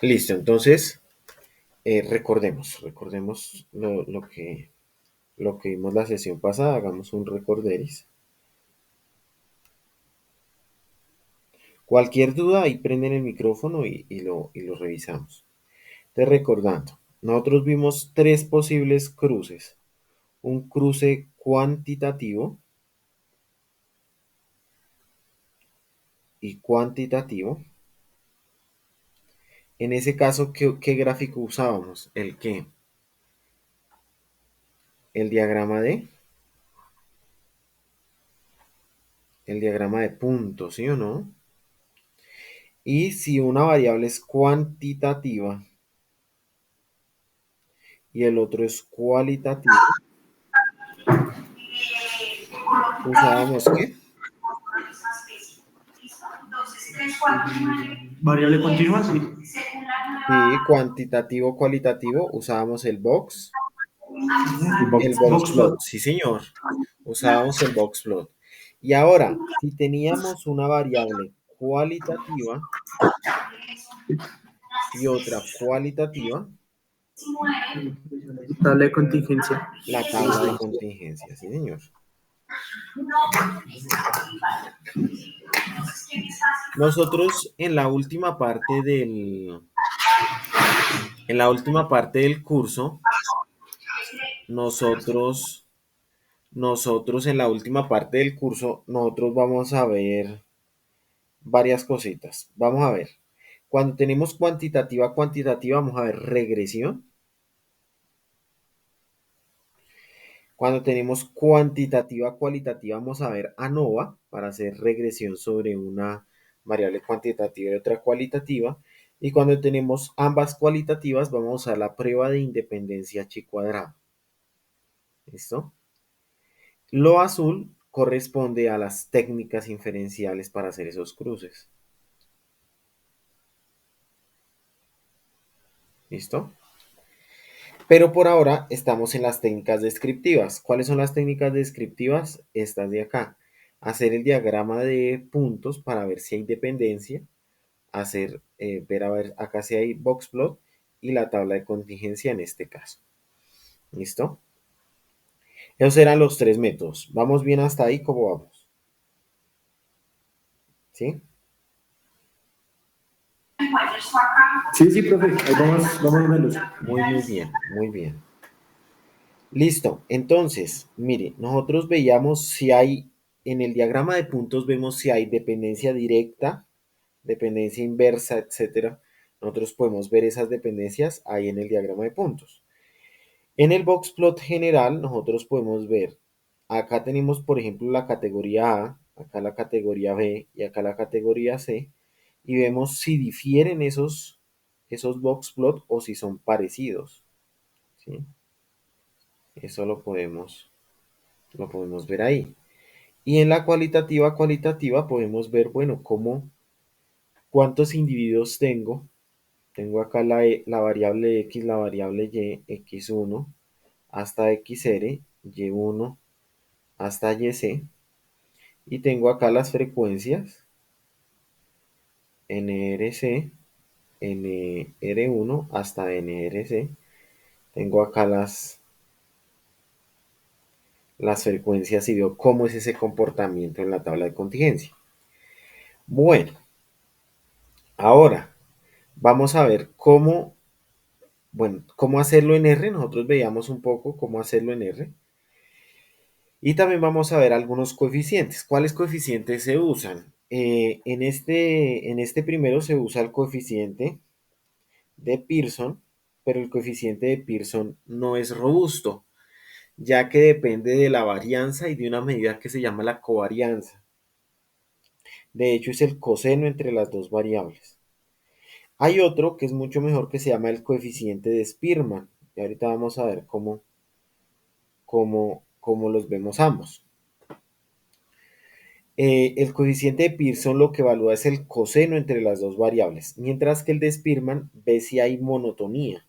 Listo, entonces recordemos lo que vimos la sesión pasada, hagamos un recorderis. Cualquier duda, ahí prenden el micrófono y lo revisamos. Entonces, recordando, nosotros vimos tres posibles cruces. Un cruce cuantitativo y cuantitativo. En ese caso, ¿qué gráfico usábamos? ¿El qué? El diagrama de puntos, ¿sí o no? Y si una variable es cuantitativa y el otro es cualitativo, usábamos ¿qué? Variable continua, sí. Sí, cuantitativo, cualitativo, usábamos El el box box plot, plot. sí señor, usábamos el box plot. Y ahora, si teníamos una variable cualitativa y otra cualitativa, Tabla de contingencia. la tabla de contingencia, sí señor. Nosotros en la última parte del curso, nosotros, nosotros en la última parte del curso, nosotros vamos a ver varias cositas. Vamos a ver. Cuando tenemos cuantitativa, cuantitativa, vamos a ver regresión. Cuando tenemos cuantitativa, cualitativa, vamos a ver ANOVA para hacer regresión sobre una variable cuantitativa y otra cualitativa. Y cuando tenemos ambas cualitativas, vamos a usar la prueba de independencia chi cuadrado. ¿Listo? Lo azul corresponde a las técnicas inferenciales para hacer esos cruces. ¿Listo? Pero por ahora estamos en las técnicas descriptivas. ¿Cuáles son las técnicas descriptivas? Estas de acá. Hacer el diagrama de puntos para ver si hay dependencia. Ver a ver acá si hay boxplot y la tabla de contingencia en este caso. ¿Listo? Esos eran los tres métodos. ¿Vamos bien hasta ahí? ¿Cómo vamos? ¿Sí? Sí, sí, profe. Ahí vamos veloz. Muy bien, muy bien. Listo. Entonces, mire, nosotros veíamos si hay, en el diagrama de puntos vemos si hay dependencia directa, dependencia inversa, etcétera. Nosotros podemos ver esas dependencias ahí en el diagrama de puntos. En el boxplot general, nosotros podemos ver, acá tenemos, por ejemplo, la categoría A, acá la categoría B y acá la categoría C, y vemos si difieren esos boxplot o si son parecidos, ¿sí? Eso lo podemos ver ahí. Y en la cualitativa podemos ver, bueno, cuántos individuos tengo. Tengo acá la variable X, la variable Y, X1 hasta XR, Y1 hasta YC. Y tengo acá las frecuencias NRC, NR1 hasta NRC. Tengo acá las frecuencias y veo cómo es ese comportamiento en la tabla de contingencia. Bueno, ahora vamos a ver cómo hacerlo en R. Nosotros veíamos un poco cómo hacerlo en R. Y también vamos a ver algunos coeficientes. ¿Cuáles coeficientes se usan? En este primero se usa el coeficiente de Pearson, pero el coeficiente de Pearson no es robusto, ya que depende de la varianza y de una medida que se llama la covarianza. De hecho, es el coseno entre las dos variables. Hay otro que es mucho mejor que se llama el coeficiente de Spearman. Y ahorita vamos a ver cómo los vemos ambos. El coeficiente de Pearson lo que evalúa es el coseno entre las dos variables, mientras que el de Spearman ve si hay monotonía,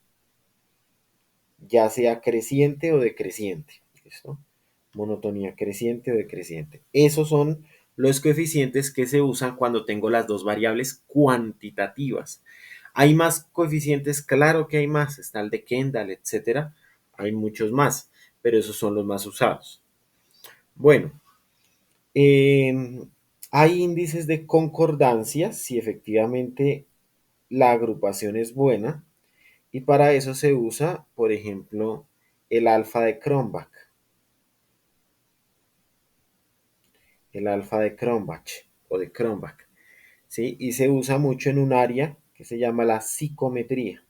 ya sea creciente o decreciente. ¿Listo? Monotonía creciente o decreciente. Esos son los coeficientes que se usan cuando tengo las dos variables cuantitativas. ¿Hay más coeficientes? Claro que hay más. Está el de Kendall, etcétera. Hay muchos más, pero esos son los más usados. Bueno, hay índices de concordancia si efectivamente la agrupación es buena, y para eso se usa, por ejemplo, el alfa de Cronbach. El alfa de Cronbach o de Cronbach, ¿sí? Y se usa mucho en un área que se llama la psicometría.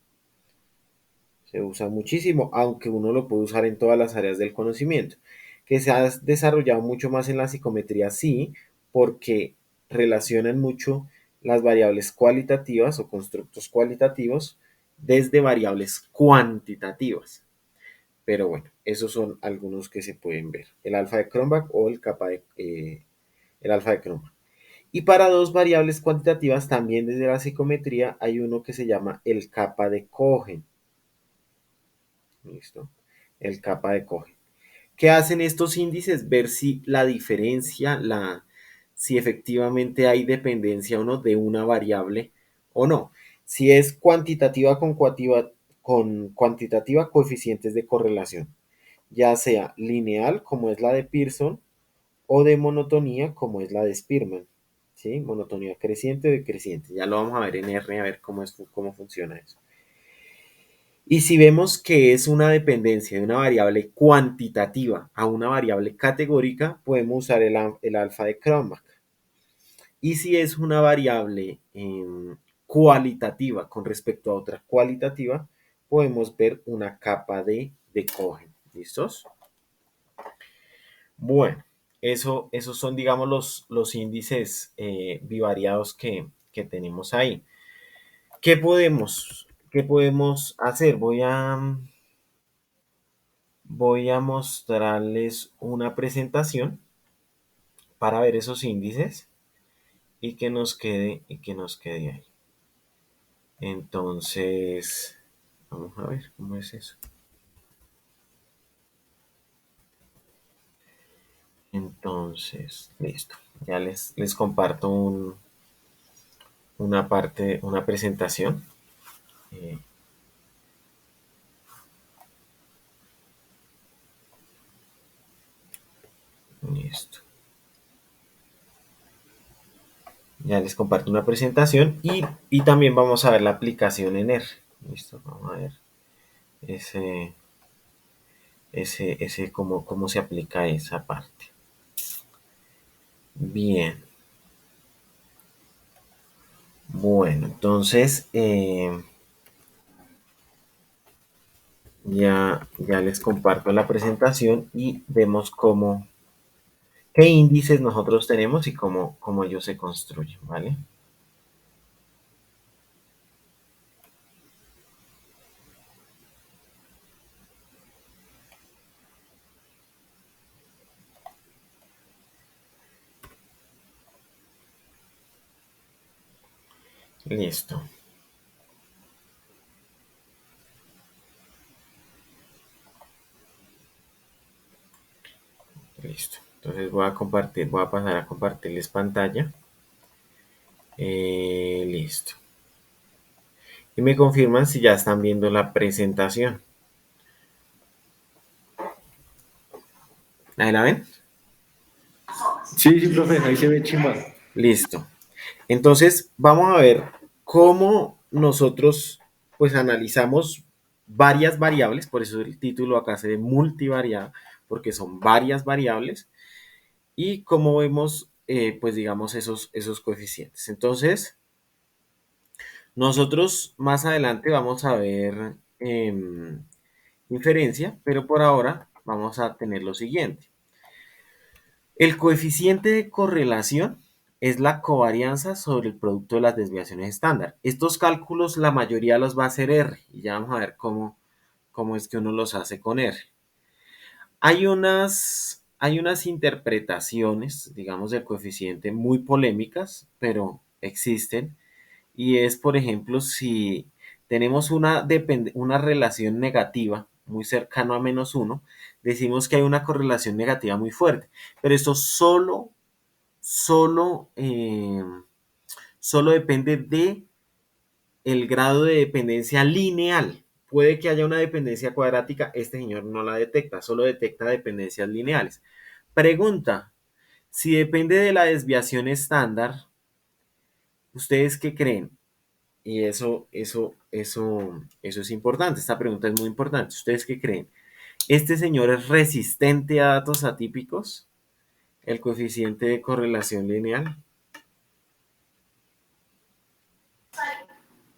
Se usa muchísimo, aunque uno lo puede usar en todas las áreas del conocimiento. Que se ha desarrollado mucho más en la psicometría, sí, porque relacionan mucho las variables cualitativas o constructos cualitativos desde variables cuantitativas. Pero bueno, esos son algunos que se pueden ver. El alfa de Cronbach o el alfa de Cronbach. Y para dos variables cuantitativas, también desde la psicometría, hay uno que se llama el kappa de Cohen. ¿Listo? El kappa de Cohen. ¿Qué hacen estos índices? Ver si la diferencia, si efectivamente hay dependencia o no de una variable o no. Si es cuantitativa con cuantitativa, coeficientes de correlación, ya sea lineal, como es la de Pearson, o de monotonía, como es la de Spearman. ¿Sí? Monotonía creciente o decreciente. Ya lo vamos a ver en R, a ver cómo funciona eso. Y si vemos que es una dependencia de una variable cuantitativa a una variable categórica, podemos usar el alfa de Cronbach. Y si es una variable cualitativa con respecto a otra cualitativa, podemos ver una capa de Cohen. ¿Listos? Bueno, esos son, digamos, los índices bivariados que tenemos ahí. ¿Qué podemos hacer? Voy a mostrarles una presentación para ver esos índices y que nos quede ahí. Entonces, vamos a ver cómo es eso. Entonces, listo. Ya les comparto una presentación. Eh, listo. Ya les comparto una presentación y también vamos a ver la aplicación en R. Listo, vamos a ver cómo se aplica esa parte. Bien. Bueno, entonces ya les comparto la presentación y vemos qué índices nosotros tenemos y cómo ellos se construyen, ¿vale? Listo. Listo. Entonces voy a pasar a compartirles pantalla. Listo. Y me confirman si ya están viendo la presentación. ¿Ahí la ven? Sí, sí, profe, ahí se ve chimba. Listo. Entonces, vamos a ver cómo nosotros pues analizamos varias variables, por eso el título acá se ve multivariada, porque son varias variables, y cómo vemos, pues digamos, esos coeficientes. Entonces, nosotros más adelante vamos a ver inferencia, pero por ahora vamos a tener lo siguiente. El coeficiente de correlación es la covarianza sobre el producto de las desviaciones estándar. Estos cálculos la mayoría los va a hacer R y ya vamos a ver cómo es que uno los hace con R. Hay unas interpretaciones, digamos, del coeficiente muy polémicas, pero existen. Y es, por ejemplo, si tenemos una relación negativa muy cercano a -1, decimos que hay una correlación negativa muy fuerte. Pero esto solo depende de el grado de dependencia lineal. Puede que haya una dependencia cuadrática, este señor no la detecta, solo detecta dependencias lineales. Pregunta, si depende de la desviación estándar, ¿ustedes qué creen? Y eso es importante, esta pregunta es muy importante. ¿Ustedes qué creen? ¿Este señor es resistente a datos atípicos? ¿El coeficiente de correlación lineal?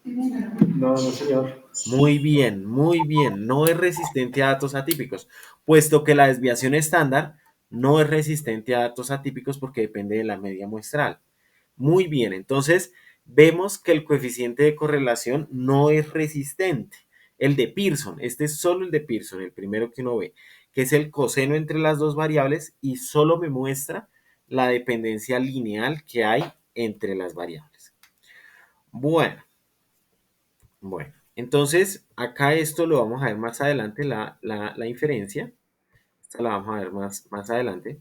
No, no, señor. Muy bien, muy bien. No es resistente a datos atípicos, puesto que la desviación estándar no es resistente a datos atípicos porque depende de la media muestral. Muy bien, entonces vemos que el coeficiente de correlación no es resistente. El de Pearson, este es solo el de Pearson, el primero que uno ve, que es el coseno entre las dos variables y solo me muestra la dependencia lineal que hay entre las variables. Bueno, bueno, entonces acá esto lo vamos a ver más adelante, la inferencia. Esta la vamos a ver más adelante.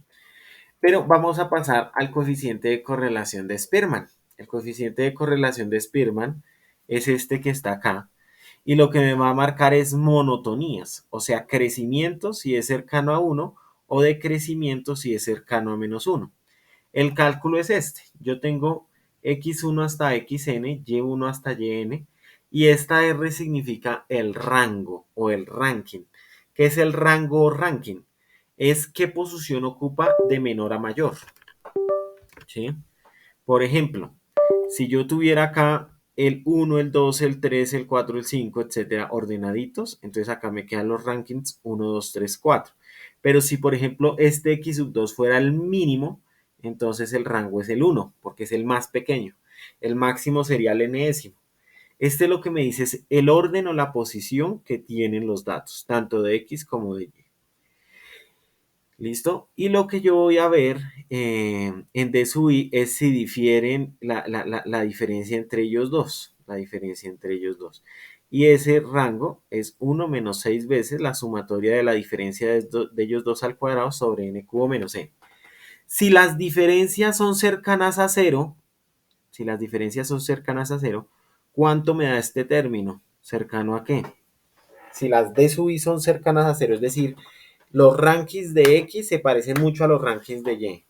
Pero vamos a pasar al coeficiente de correlación de Spearman. El coeficiente de correlación de Spearman es este que está acá. Y lo que me va a marcar es monotonías, o sea, crecimiento si es cercano a 1 o decrecimiento si es cercano a -1. El cálculo es este. Yo tengo x1 hasta xn, y1 hasta yn, y esta R significa el rango o el ranking. ¿Qué es el rango o ranking? Es qué posición ocupa de menor a mayor. ¿Sí? Por ejemplo, si yo tuviera acá el 1, el 2, el 3, el 4, el 5, etcétera, ordenaditos, entonces acá me quedan los rankings 1, 2, 3, 4. Pero si, por ejemplo, este x sub 2 fuera el mínimo, entonces el rango es el 1, porque es el más pequeño. El máximo sería el enésimo. Este lo que me dice es el orden o la posición que tienen los datos, tanto de x como de y. ¿Listo? Y lo que yo voy a ver en D sub I es si difieren la diferencia entre ellos dos. La diferencia entre ellos dos. Y ese rango es 1 menos 6 veces la sumatoria de la diferencia de ellos dos al cuadrado sobre n cubo menos n. Si las diferencias son cercanas a cero, si las diferencias son cercanas a cero, ¿cuánto me da este término? ¿Cercano a qué? Si las D sub I son cercanas a cero, es decir, los rankings de X se parecen mucho a los rankings de Y.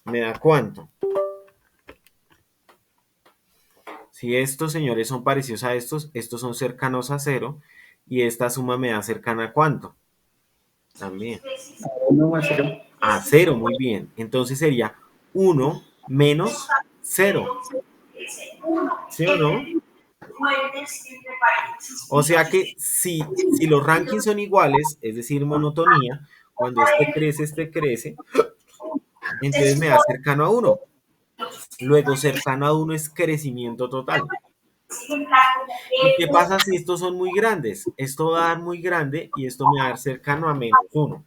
¿Me da cuánto? Si estos señores son parecidos a estos, estos son cercanos a cero, y esta suma me da cercana a cuánto. También. 1 a 0. A cero, muy bien. Entonces sería 1 menos 0. ¿Sí o no? O sea que si los rankings son iguales, es decir, monotonía, cuando este crece, entonces me da cercano a 1. Luego, cercano a 1 es crecimiento total. ¿Y qué pasa si estos son muy grandes? Esto va a dar muy grande y esto me va a dar cercano a -1.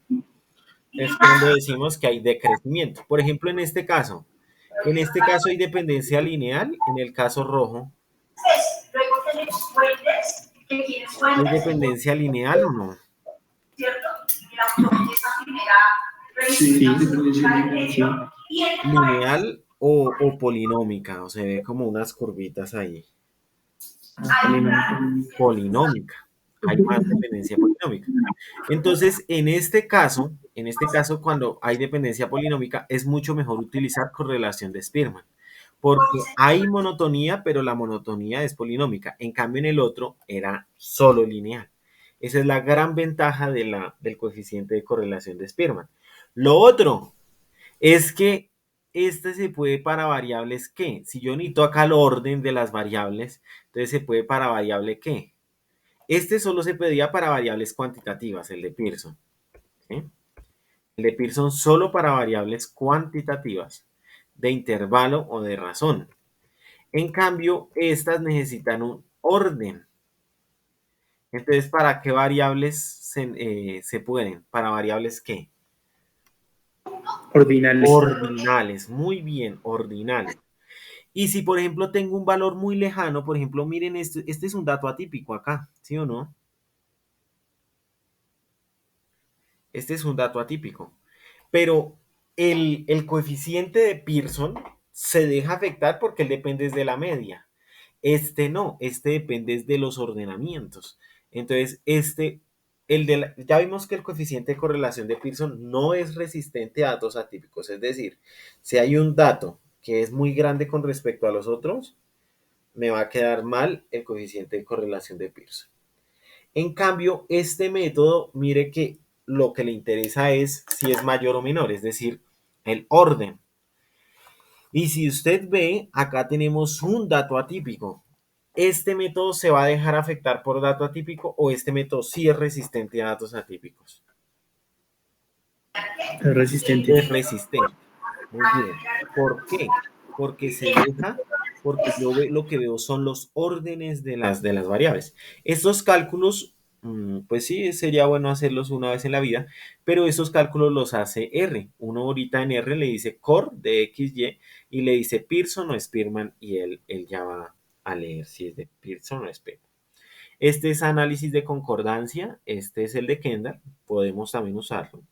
Es cuando decimos que hay decrecimiento. Por ejemplo, en este caso hay dependencia lineal, en el caso rojo, ¿hay dependencia lineal o no? Sí, sí. Lineal o polinómica, o se ve como unas curvitas ahí. Polinómica. Hay más dependencia polinómica. Entonces, en este caso, cuando hay dependencia polinómica, es mucho mejor utilizar correlación de Spearman, porque hay monotonía, pero la monotonía es polinómica. En cambio, en el otro era solo lineal. Esa es la gran ventaja del coeficiente de correlación de Spearman. Lo otro es que este se puede para variables ¿qué? Si yo necesito acá el orden de las variables, entonces se puede para variable ¿qué? Este solo se pedía para variables cuantitativas, el de Pearson. ¿Sí? El de Pearson solo para variables cuantitativas, de intervalo o de razón. En cambio, estas necesitan un orden. Entonces, ¿para qué variables se pueden? ¿Para variables qué? Ordinales. Ordinales, muy bien, ordinales. Y si, por ejemplo, tengo un valor muy lejano, por ejemplo, miren, este es un dato atípico acá, ¿sí o no? Este es un dato atípico. Pero el coeficiente de Pearson se deja afectar porque él depende de la media. Este no, este depende de los ordenamientos. Entonces, ya vimos que el coeficiente de correlación de Pearson no es resistente a datos atípicos. Es decir, si hay un dato que es muy grande con respecto a los otros, me va a quedar mal el coeficiente de correlación de Pearson. En cambio, este método, mire que lo que le interesa es si es mayor o menor, es decir, el orden. Y si usted ve, acá tenemos un dato atípico. ¿Este método se va a dejar afectar por dato atípico o este método sí es resistente a datos atípicos? Es resistente. Es resistente. Muy bien. ¿Por qué? Porque porque yo lo que veo son los órdenes de las variables. Estos cálculos, pues sí, sería bueno hacerlos una vez en la vida, pero esos cálculos los hace R. Uno ahorita en R le dice core de XY y le dice Pearson o Spearman y él ya va a leer si es de Pearson o Spearman. Este es análisis de concordancia, este es el de Kendall, podemos también usarlo.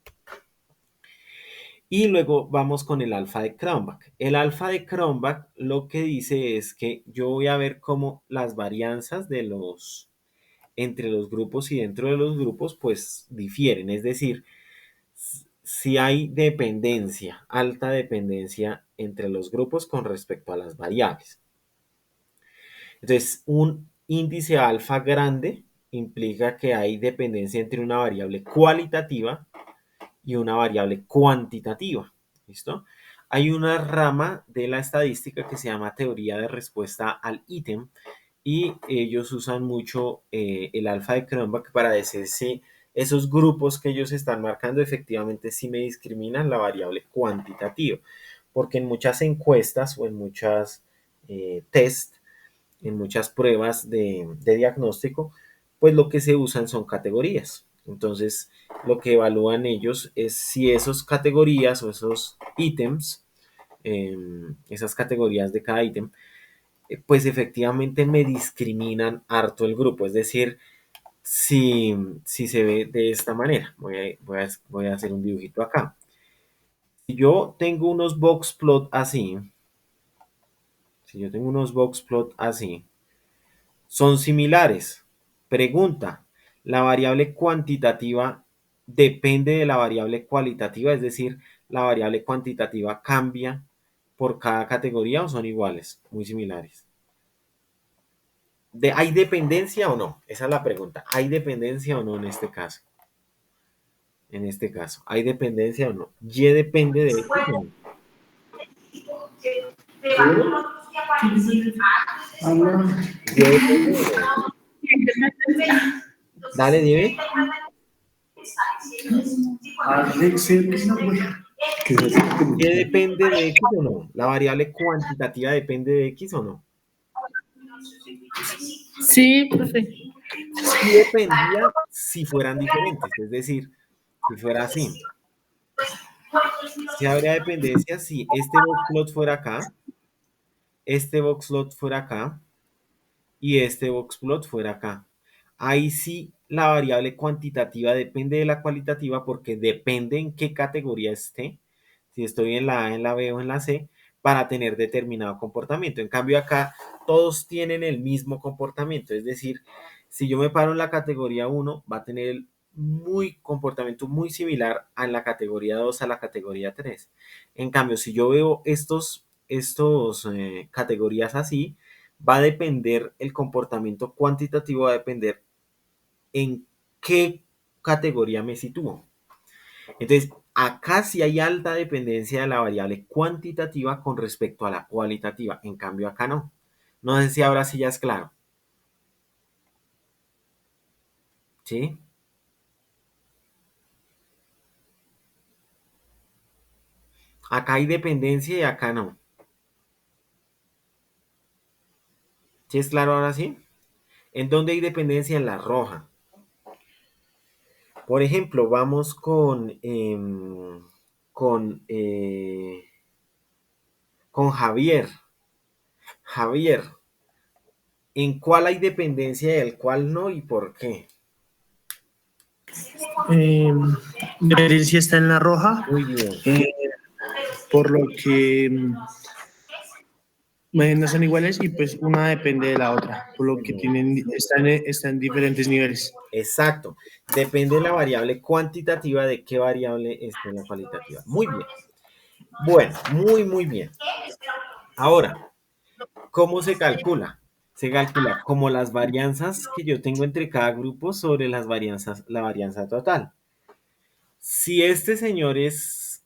Y luego vamos con el alfa de Cronbach. El alfa de Cronbach lo que dice es que yo voy a ver cómo las varianzas entre los grupos y dentro de los grupos pues difieren. Es decir, si hay dependencia, alta dependencia entre los grupos con respecto a las variables. Entonces, un índice alfa grande implica que hay dependencia entre una variable cualitativa y una variable cuantitativa. ¿Listo? Hay una rama de la estadística que se llama teoría de respuesta al ítem y ellos usan mucho el alfa de Cronbach para decir si esos grupos que ellos están marcando efectivamente sí me discriminan la variable cuantitativa. Porque en muchas encuestas o en muchas test, en muchas pruebas de diagnóstico, pues lo que se usan son categorías. Entonces, lo que evalúan ellos es si esas categorías o esos ítems, esas categorías de cada ítem, pues efectivamente me discriminan harto el grupo. Es decir, si se ve de esta manera, voy a hacer un dibujito acá. Si yo tengo unos box plot así, son similares. Pregunta, ¿la variable cuantitativa depende de la variable cualitativa? Es decir, ¿la variable cuantitativa cambia por cada categoría o son iguales, muy similares? ¿Hay dependencia o no? Esa es la pregunta. ¿Hay dependencia o no en este caso? En este caso, ¿hay dependencia o no? ¿Y depende de X o no? ¿Y depende o no? Dale, dime. ¿Y depende de X o no? ¿La variable cuantitativa depende de X o no? Sí, profe. Sí dependía si fueran diferentes, es decir, si fuera así. Si habría dependencia si este box plot fuera acá, este box plot fuera acá y este box plot fuera acá. Ahí sí la variable cuantitativa depende de la cualitativa porque depende en qué categoría esté, si estoy en la A, en la B o en la C, para tener determinado comportamiento. En cambio acá todos tienen el mismo comportamiento, es decir, si yo me paro en la categoría 1, va a tener comportamiento muy similar a la categoría 2 a la categoría 3. En cambio, si yo veo estos categorías así, va a depender el comportamiento cuantitativo, va a depender en qué categoría me sitúo. Entonces, acá sí hay alta dependencia de la variable cuantitativa con respecto a la cualitativa. En cambio, acá no. No sé si ahora sí ya es claro. ¿Sí? Acá hay dependencia y acá no. ¿Sí es claro ahora sí? ¿En dónde hay dependencia? En la roja. Por ejemplo, vamos con Javier. Javier, ¿en cuál hay dependencia y el cual no y por qué? Dependencia está en la roja, Muy bien. por lo que No son iguales y pues una depende de la otra, por lo que están en diferentes niveles. Exacto. Depende de la variable cuantitativa de qué variable esté en la cualitativa. Muy bien. Bueno, muy bien. Ahora, ¿cómo se calcula? Se calcula como las varianzas que yo tengo entre cada grupo sobre las varianzas, la varianza total. Si este señor es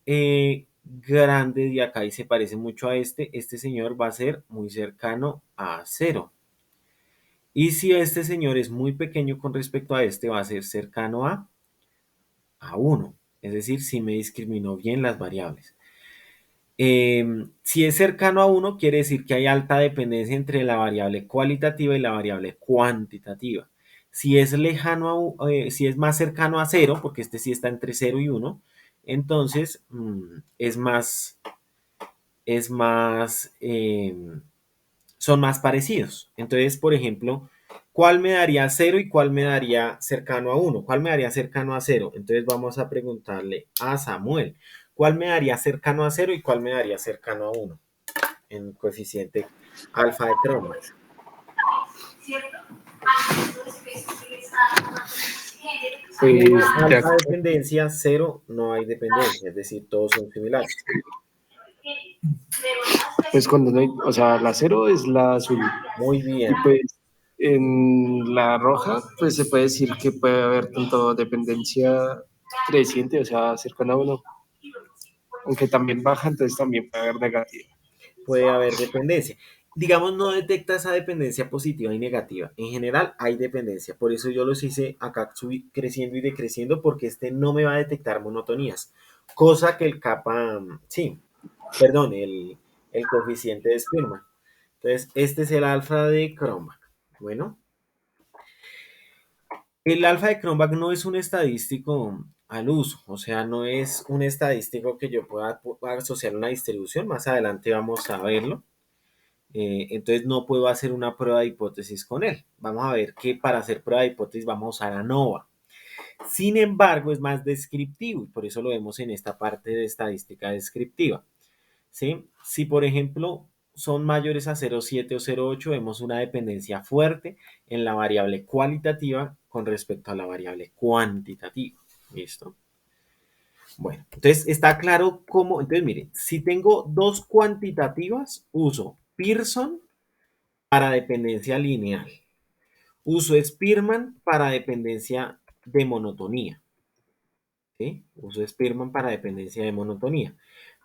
grande de acá y se parece mucho a este señor va a ser muy cercano a cero. Y si este señor es muy pequeño con respecto a este, va a ser cercano a 1. Es decir, si me discriminó bien las variables. Si es cercano a 1, quiere decir que hay alta dependencia entre la variable cualitativa y la variable cuantitativa. Si es lejano si es más cercano a 0, porque este sí está entre 0 y 1, entonces es más, son más parecidos. Entonces, por ejemplo, ¿cuál me daría 0 y cuál me daría cercano a 1? ¿Cuál me daría cercano a 0? Entonces vamos a preguntarle a Samuel, ¿cuál me daría cercano a 0 y cuál me daría cercano a 1? En coeficiente alfa de Cronbach. Pues, Alfa dependencia, 0 no hay dependencia, es decir, todos son similares. Pues cuando no hay, o sea, la cero es la azul. Muy Y bien. pues en la roja, pues se puede decir que puede haber tanto dependencia creciente, o sea, cercana a uno, aunque también baja, entonces también puede haber negativa. Puede haber dependencia. Digamos, no detecta esa dependencia positiva y negativa. En general hay dependencia. Por eso yo los hice acá creciendo y decreciendo, porque este no me va a detectar monotonías. Cosa que el kappa, sí, perdón, el coeficiente de Spearman. Entonces, este es el alfa de Cronbach. Bueno, el alfa de Cronbach no es un estadístico al uso, o sea, no es un estadístico que yo pueda asociar a una distribución. Más adelante vamos a verlo. Entonces no puedo hacer una prueba de hipótesis con él. Vamos a ver que para hacer prueba de hipótesis vamos a usar ANOVA. Sin embargo, es más descriptivo y por eso lo vemos en esta parte de estadística descriptiva. ¿Sí? Si, por ejemplo, son mayores a 0,7 o 0,8, vemos una dependencia fuerte en la variable cualitativa con respecto a la variable cuantitativa. ¿Listo? Bueno, entonces está claro cómo. Entonces, miren, si tengo dos cuantitativas, uso Pearson para dependencia lineal. Uso Spearman para dependencia de monotonía. ¿Sí? Uso Spearman para dependencia de monotonía.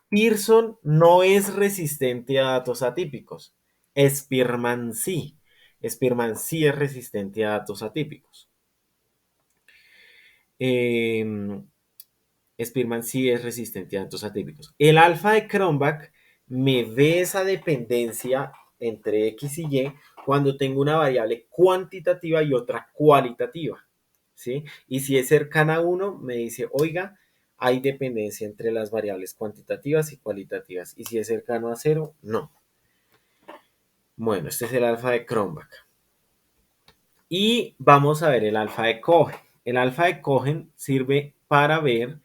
Pearson no es resistente a datos atípicos. Spearman sí. Spearman sí es resistente a datos atípicos. Eh, Spearman sí es resistente a datos atípicos. El alfa de Cronbach me ve esa dependencia entre X y Y cuando tengo una variable cuantitativa y otra cualitativa. ¿Sí? Y si es cercana a 1, me dice, oiga, hay dependencia entre las variables cuantitativas y cualitativas. Y si es cercano a 0, no. Bueno, este es el alfa de Cronbach. Y vamos a ver el alfa de Cohen. El alfa de Cohen sirve para ver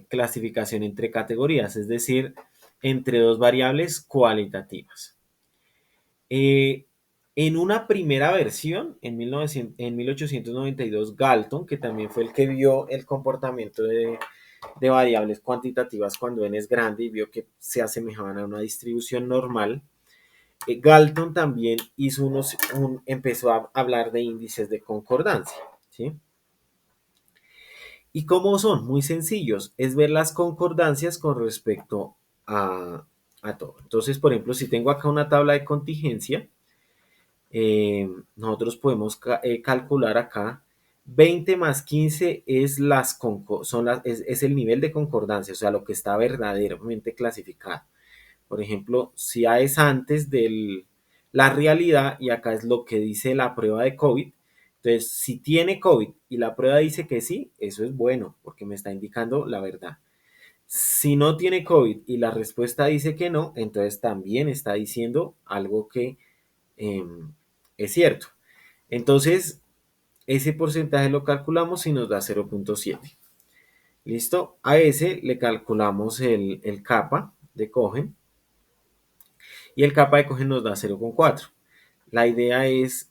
clasificación entre categorías, es decir, entre dos variables cualitativas. En una primera versión, en 1892, Galton, que también fue el que vio el comportamiento de variables cuantitativas cuando n es grande y vio que se asemejaban a una distribución normal, Galton también empezó a hablar de índices de concordancia. ¿Sí? ¿Y cómo son? Muy sencillos. Es ver las concordancias con respecto a todo. Entonces, por ejemplo, si tengo acá una tabla de contingencia, nosotros podemos calcular acá 20 más 15 es, es el nivel de concordancia, o sea, lo que está verdaderamente clasificado. Por ejemplo, si A es antes de la realidad y acá es lo que dice la prueba de COVID. Entonces, si tiene COVID y la prueba dice que sí, eso es bueno porque me está indicando la verdad. Si no tiene COVID y la respuesta dice que no, entonces también está diciendo algo que eh, es cierto. Entonces, ese porcentaje lo calculamos y nos da 0,7. ¿Listo? A ese le calculamos el kappa de Cohen y el kappa de cogen nos da 0,4. La idea es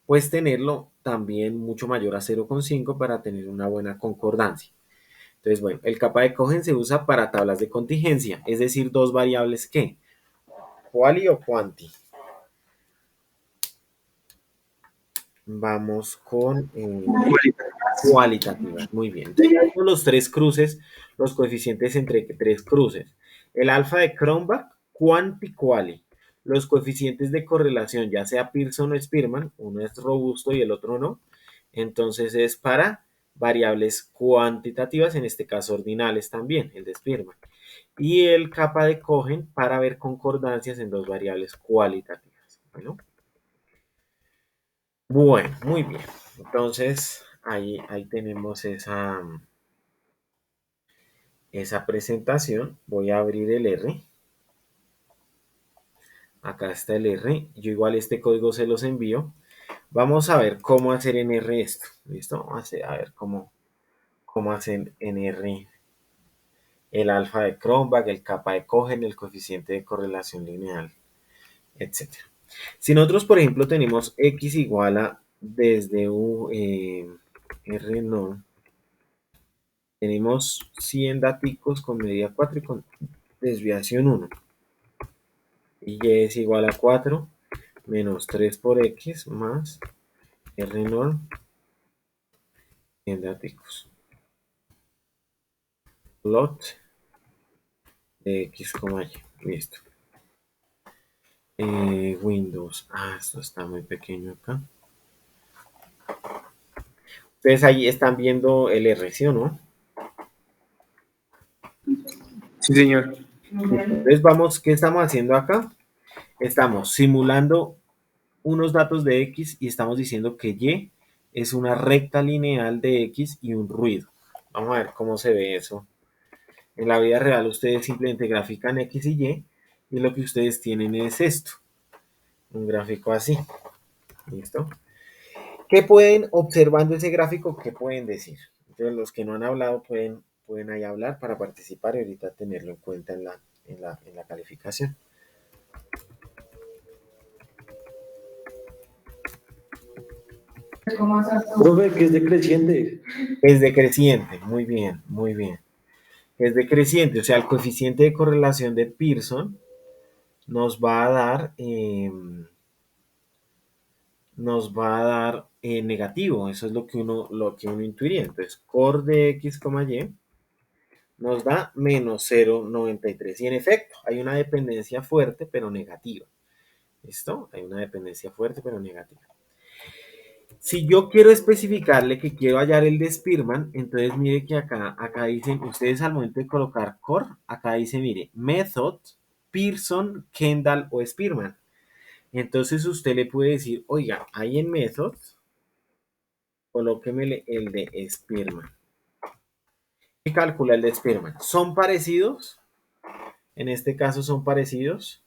pues tenerlo también mucho mayor a 0,5 para tener una buena concordancia. Entonces, bueno, el kappa de Cohen se usa para tablas de contingencia, es decir, dos variables que, quali o quanti. Vamos con cualitativas, muy bien. Entonces, los tres cruces, los coeficientes entre tres cruces. El alfa de Cronbach, quanti quali. Los coeficientes de correlación, ya sea Pearson o Spearman, uno es robusto y el otro no. Entonces es para variables cuantitativas, en este caso ordinales también, el de Spearman. Y el kappa de Cohen para ver concordancias en dos variables cualitativas. Bueno, muy bien. Entonces, ahí tenemos esa presentación. Voy a abrir el R. Acá está el R. Yo igual este código se los envío. Vamos a ver cómo hacer en R esto. ¿Listo? Vamos a ver cómo hacen en R el alfa de Cronbach, el kappa de Cohen, el coeficiente de correlación lineal, etc. Si nosotros, por ejemplo, tenemos X igual a desde R no, tenemos 100 daticos con medida 4 y con desviación 1. Y Y es igual a 4 menos 3 por X más R norm 100 daticos. Plot de X, Y. Listo. Windows. Esto está muy pequeño acá. Ustedes ahí están viendo el R, ¿sí o no? Sí, señor. Entonces vamos, ¿qué estamos haciendo acá? Estamos simulando unos datos de X y estamos diciendo que Y es una recta lineal de X y un ruido. Vamos a ver cómo se ve eso. En la vida real ustedes simplemente grafican X y lo que ustedes tienen es esto. Un gráfico así. ¿Listo? ¿Qué pueden, observando ese gráfico, qué pueden decir? Entonces los que no han hablado pueden ahí hablar para participar y ahorita tenerlo en cuenta en la calificación. Profe, que es decreciente. Es decreciente, muy bien, muy bien. Es decreciente, o sea, el coeficiente de correlación de Pearson nos va a dar, negativo. Eso es lo que uno intuiría. Entonces, cor de X, Y nos da menos 0,93. Y en efecto, hay una dependencia fuerte, pero negativa. ¿Listo? Hay una dependencia fuerte, pero negativa. Si yo quiero especificarle que quiero hallar el de Spearman, entonces mire que acá dicen, ustedes al momento de colocar core, acá dice, mire, method, Pearson, Kendall o Spearman. Entonces usted le puede decir, oiga, ahí en method, colóquemele el de Spearman. ¿Qué calcula el de Spearman? ¿Son parecidos? En este caso son parecidos.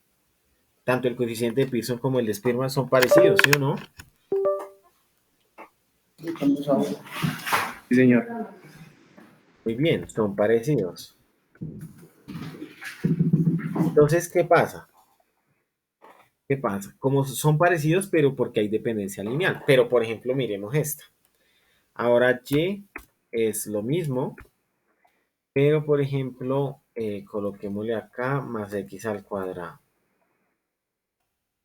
Tanto el coeficiente de Pearson como el de Spearman son parecidos, ¿sí o no? Sí, señor. Muy bien, son parecidos. Entonces, ¿qué pasa? ¿Qué pasa? Como son parecidos, pero porque hay dependencia lineal. Pero, por ejemplo, miremos esta. Ahora Y es lo mismo, pero, por ejemplo, coloquémosle acá más X al cuadrado.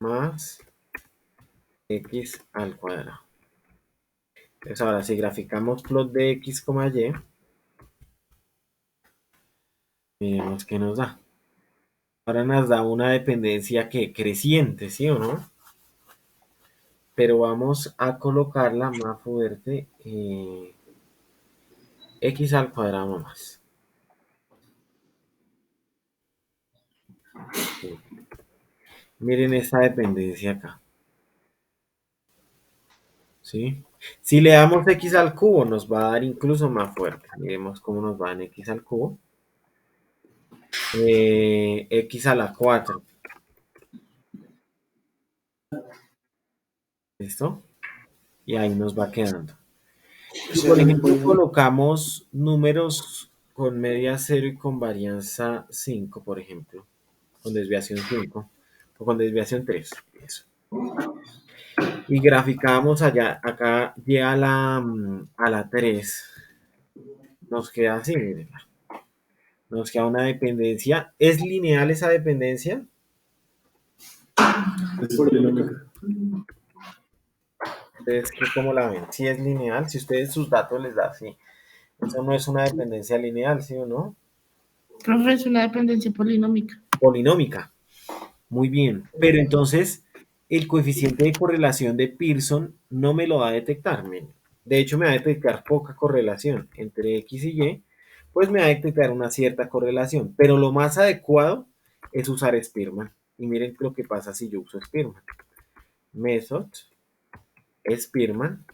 Más X al cuadrado. Entonces, ahora si graficamos plot de X, Y, miremos qué nos da. Ahora nos da una dependencia que creciente, ¿sí o no? Pero vamos a colocarla más fuerte, X al cuadrado más. Sí. Miren esta dependencia acá. ¿Sí? Si le damos X al cubo, nos va a dar incluso más fuerte. Miremos cómo nos va en X al cubo. X a la 4. ¿Listo? Y ahí nos va quedando. Si por ejemplo colocamos números con media 0 y con varianza 5, por ejemplo. con desviación 5 o con desviación 3. Eso. Y graficamos allá, acá llega a la 3. Nos queda así, miren. Nos queda una dependencia. ¿Es lineal esa dependencia? Es polinómica. ¿Ustedes cómo la ven? Si es lineal, si ustedes sus datos les da así. Eso no es una dependencia lineal, ¿sí o no? Profe, es una dependencia polinómica. Polinómica. Muy bien. Pero entonces, el coeficiente de correlación de Pearson no me lo va a detectar. Miren. De hecho, me va a detectar poca correlación entre X y Y, pues me va a detectar una cierta correlación. Pero lo más adecuado es usar Spearman. Y miren lo que pasa si yo uso Spearman. Method, Spearman,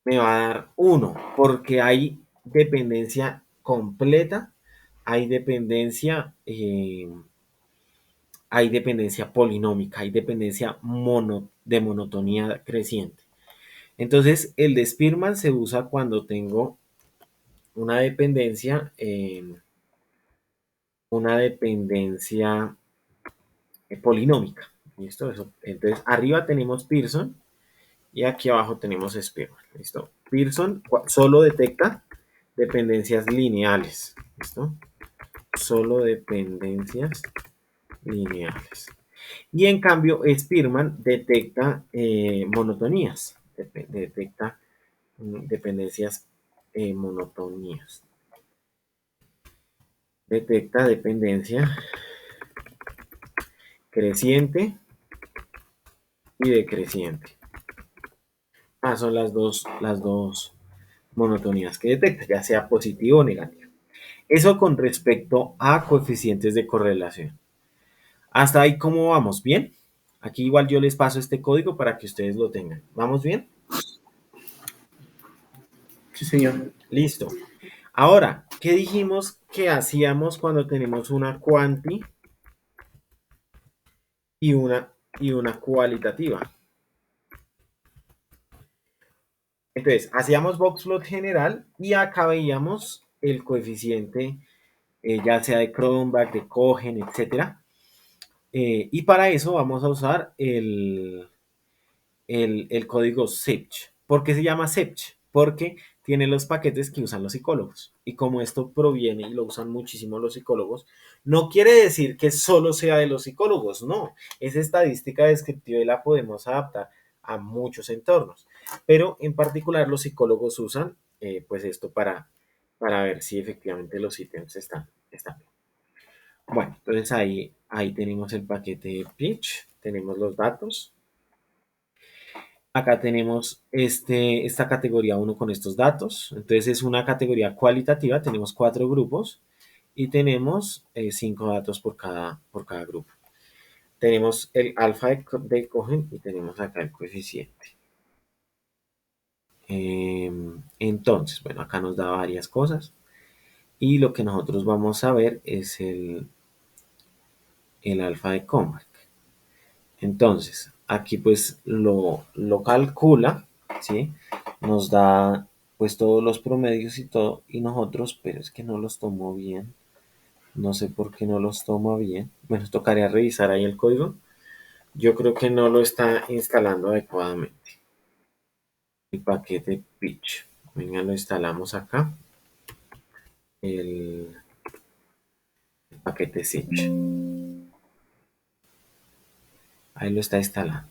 me va a dar 1, porque hay dependencia completa, hay dependencia polinómica, hay dependencia de monotonía creciente. Entonces, el de Spearman se usa cuando tengo una dependencia, polinómica. ¿Listo? Eso. Entonces, arriba tenemos Pearson y aquí abajo tenemos Spearman. ¿Listo? Pearson solo detecta dependencias lineales. ¿Listo? Solo dependencias lineales. Y en cambio, Spearman detecta monotonías, detecta dependencias monotonías. Detecta dependencia creciente y decreciente. Son las dos monotonías que detecta, ya sea positivo o negativo. Eso con respecto a coeficientes de correlación. Hasta ahí, ¿cómo vamos? ¿Bien? Aquí igual yo les paso este código para que ustedes lo tengan. ¿Vamos bien? Sí, señor. Listo. Ahora, ¿qué dijimos que hacíamos cuando tenemos una cuanti y una cualitativa? Entonces, hacíamos boxplot general y acá veíamos el coeficiente, ya sea de Cronbach, de Cohen, etc. Y para eso vamos a usar el código SEPCH. ¿Por qué se llama SEPCH? Porque tiene los paquetes que usan los psicólogos. Y como esto proviene y lo usan muchísimo los psicólogos, no quiere decir que solo sea de los psicólogos, no. Es estadística descriptiva y la podemos adaptar a muchos entornos. Pero en particular los psicólogos usan pues esto para ver si efectivamente los ítems están bien. Bueno, entonces ahí tenemos el paquete pitch, tenemos los datos. Acá tenemos esta categoría 1 con estos datos. Entonces es una categoría cualitativa. Tenemos 4 grupos y tenemos 5 datos por cada grupo. Tenemos el alfa de Cohen y tenemos acá el coeficiente. Entonces, bueno, acá nos da varias cosas. Y lo que nosotros vamos a ver es el alfa de Comac. Entonces, aquí pues lo calcula, ¿sí? Nos da pues todos los promedios y todo, y nosotros, pero es que no los tomó bien. No sé por qué no los toma bien. Bueno, tocaría revisar ahí el código. Yo creo que no lo está instalando adecuadamente. El paquete pitch. Venga, lo instalamos acá. El paquete Sich. Ahí lo está instalando.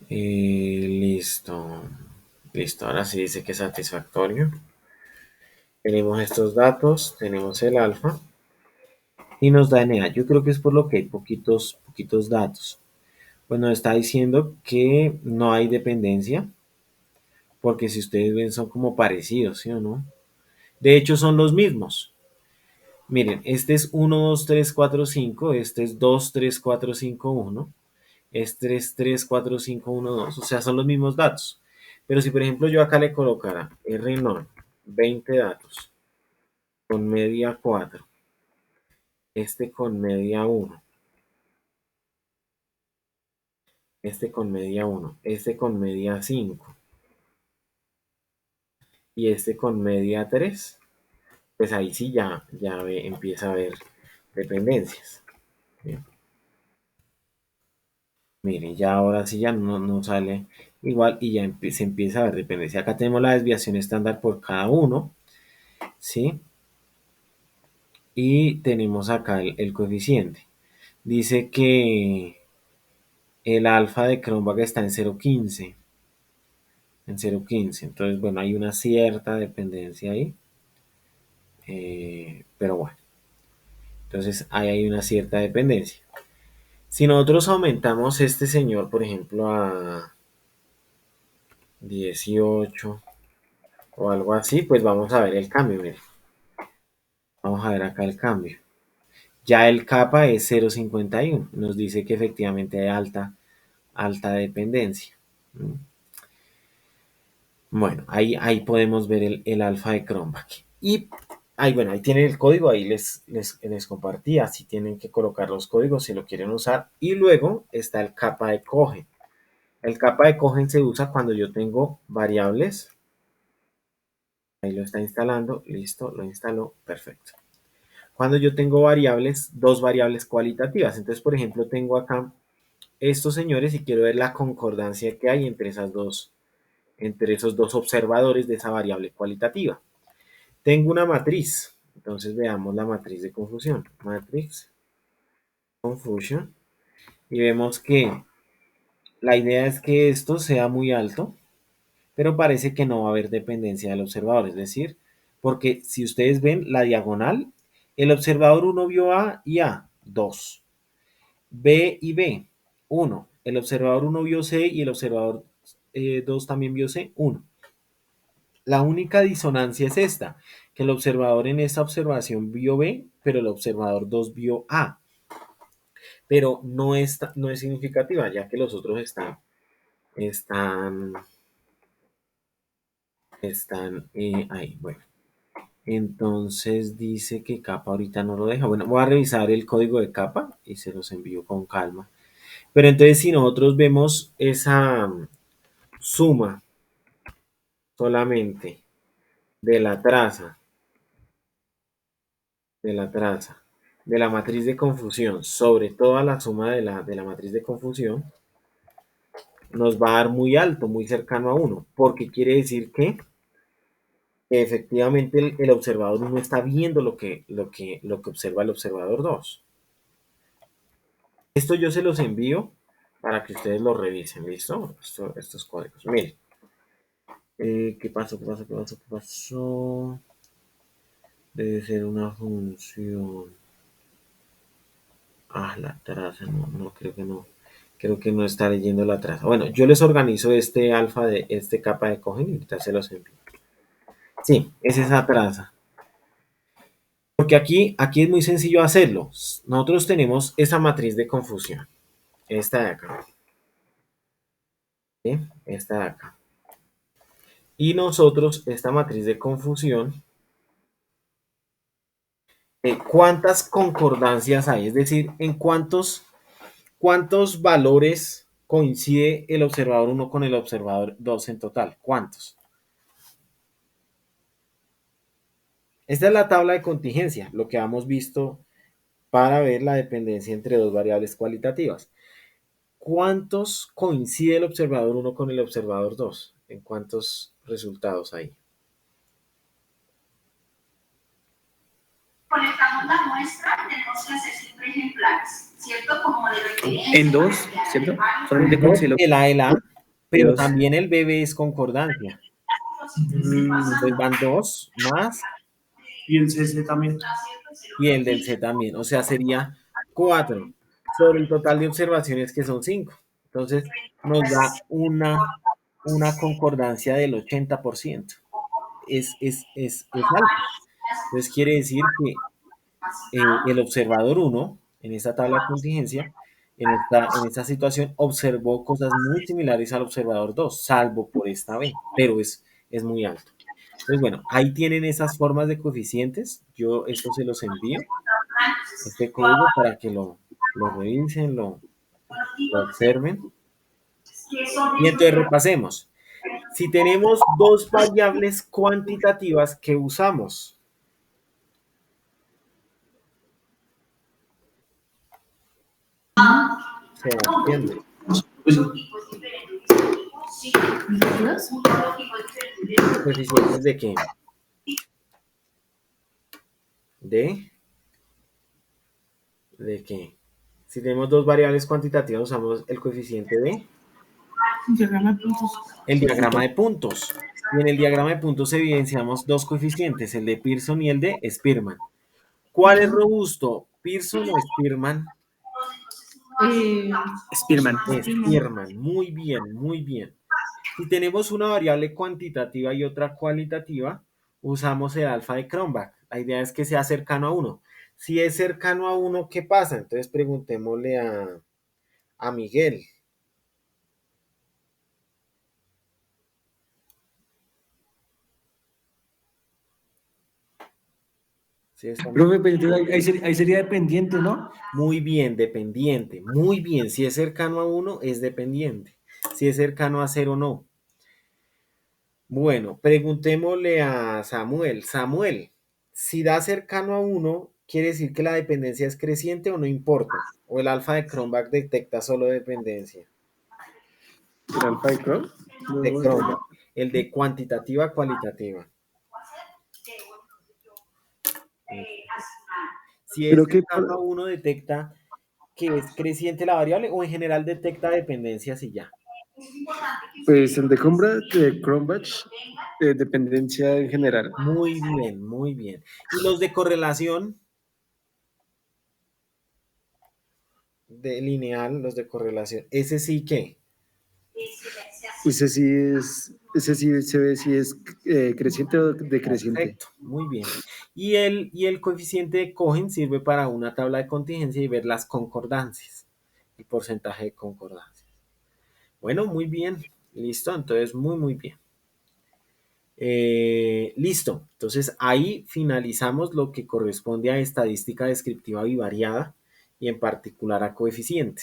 Listo. Listo, ahora sí dice que es satisfactorio. Tenemos estos datos, tenemos el alfa y nos da NA. Yo creo que es por lo que hay poquitos datos. Pues nos está diciendo que no hay dependencia, porque si ustedes ven son como parecidos, ¿sí o no? De hecho son los mismos. Miren, este es 1, 2, 3, 4, 5, este es 2, 3, 4, 5, 1, este es 3, 4, 5, 1, 2, o sea, son los mismos datos. Pero si por ejemplo yo acá le colocara R 20 datos, con media 4, este con media 1, este con media 1, este con media 5 y este con media 3, pues ahí sí empieza a haber dependencias. Bien. Miren, ya ahora sí ya no sale igual y ya se empieza a ver dependencia. Acá tenemos la desviación estándar por cada uno, ¿sí? Y tenemos acá el coeficiente. Dice que el alfa de Cronbach está en 0,15. En 0,15. Entonces, bueno, hay una cierta dependencia ahí. Pero bueno. Entonces, ahí hay una cierta dependencia. Si nosotros aumentamos este señor, por ejemplo, a 18 o algo así, pues vamos a ver el cambio. Miren. Vamos a ver acá el cambio. Ya el kappa es 0,51. Nos dice que efectivamente hay alta dependencia. Bueno, ahí podemos ver el alfa de Cronbach. Y bueno, ahí tienen el código, ahí les compartí, así tienen que colocar los códigos si lo quieren usar. Y luego está el kappa de Cohen. El kappa de Cohen se usa cuando yo tengo variables. Ahí lo está instalando, listo, lo instaló, perfecto. Cuando yo tengo variables, dos variables cualitativas. Entonces, por ejemplo, tengo acá estos señores y quiero ver la concordancia que hay entre esos dos observadores de esa variable cualitativa. Tengo una matriz, entonces veamos la matriz de confusión. Matrix confusion. Y vemos que la idea es que esto sea muy alto, pero parece que no va a haber dependencia del observador. Es decir, porque si ustedes ven la diagonal, el observador 1 vio A y A, 2. B y B, 1. El observador 1 vio C y el observador 2 también vio C, 1. La única disonancia es esta, que el observador en esta observación vio B, pero el observador 2 vio A. Pero no es significativa, ya que los otros están ahí. Bueno, entonces dice que capa ahorita no lo deja. Bueno, voy a revisar el código de capa y se los envío con calma. Pero entonces si nosotros vemos esa suma solamente de la traza, de la matriz de confusión sobre toda la suma de la matriz de confusión, nos va a dar muy alto, muy cercano a 1, porque quiere decir que efectivamente el observador 1 está viendo lo que observa el observador 2. Esto yo se los envío para que ustedes lo revisen, ¿listo? Estos códigos. Miren. ¿Qué pasó? Debe ser una función. La traza, no, creo que no. Creo que no está leyendo la traza. Bueno, yo les organizo este alfa de este capa de Cohen y ahorita se los envío. Sí, es esa traza. Porque aquí es muy sencillo hacerlo. Nosotros tenemos esa matriz de confusión. Esta de acá. ¿Sí? Esta de acá. Y nosotros, esta matriz de confusión, ¿cuántas concordancias hay? Es decir, ¿en cuántos valores coincide el observador 1 con el observador 2 en total? ¿Cuántos? Esta es la tabla de contingencia, lo que hemos visto para ver la dependencia entre dos variables cualitativas. ¿Cuántos coincide el observador 1 con el observador 2? ¿En cuántos resultados hay? Conectamos la muestra, tenemos que hacer siempre ejemplares, ¿cierto? Como de referencia. En dos, ¿cierto? Solamente con celo. El A, el A, pero Dos. también el BB es concordancia. Entonces van 2 más. Y el CC también. Y el del C también. O sea, sería 4 sobre el total de observaciones que son 5. Entonces nos da una concordancia del 80%. Es alto. Entonces quiere decir que el observador 1, en esta tabla de contingencia, en esta situación, observó cosas muy similares al observador 2, salvo por esta B, pero es muy alto. Entonces, bueno, ahí tienen esas formas de coeficientes. Yo esto se los envío, este código, para que lo revisen, lo observen. Y entonces repasemos. Si tenemos dos variables cuantitativas, ¿qué usamos? ¿Entiende? ¿Coeficientes de qué? ¿De qué? Si tenemos dos variables cuantitativas, usamos el coeficiente de Diagrama de puntos. el diagrama de puntos. Y en el diagrama de puntos evidenciamos dos coeficientes, el de Pearson y el de Spearman. ¿Cuál es robusto? ¿Pearson o Spearman? Spearman. Spearman. Muy bien, muy bien. Si tenemos una variable cuantitativa y otra cualitativa, usamos el alfa de Cronbach. La idea es que sea cercano a 1. Si es cercano a 1, ¿qué pasa? Entonces preguntémosle a Miguel. ¿Sí está? Profe, pues entonces ahí sería dependiente, ¿no? Muy bien, dependiente. Muy bien. Si es cercano a 1, es dependiente. Si es cercano a 0, no. Bueno, preguntémosle a Samuel. Samuel, si da cercano a 1, ¿quiere decir que la dependencia es creciente o no importa? ¿O el alfa de Cronbach detecta solo dependencia? ¿El alfa de Cron? De Cronbach. El de cuantitativa a cualitativa. Si es Pero que, cercano a 1, detecta que es creciente la variable o en general detecta dependencias y ya. Pues el de Cronbach, dependencia en general. Muy bien, muy bien. ¿Y los de correlación? De lineal, los de correlación. ¿Ese sí qué? Ese sí se ve si es creciente o decreciente. Perfecto, muy bien. Y el coeficiente de Cohen sirve para una tabla de contingencia y ver las concordancias, el porcentaje de concordancias. Bueno, muy bien. Listo, entonces muy, muy bien. Listo, entonces ahí finalizamos lo que corresponde a estadística descriptiva bivariada y en particular a coeficientes.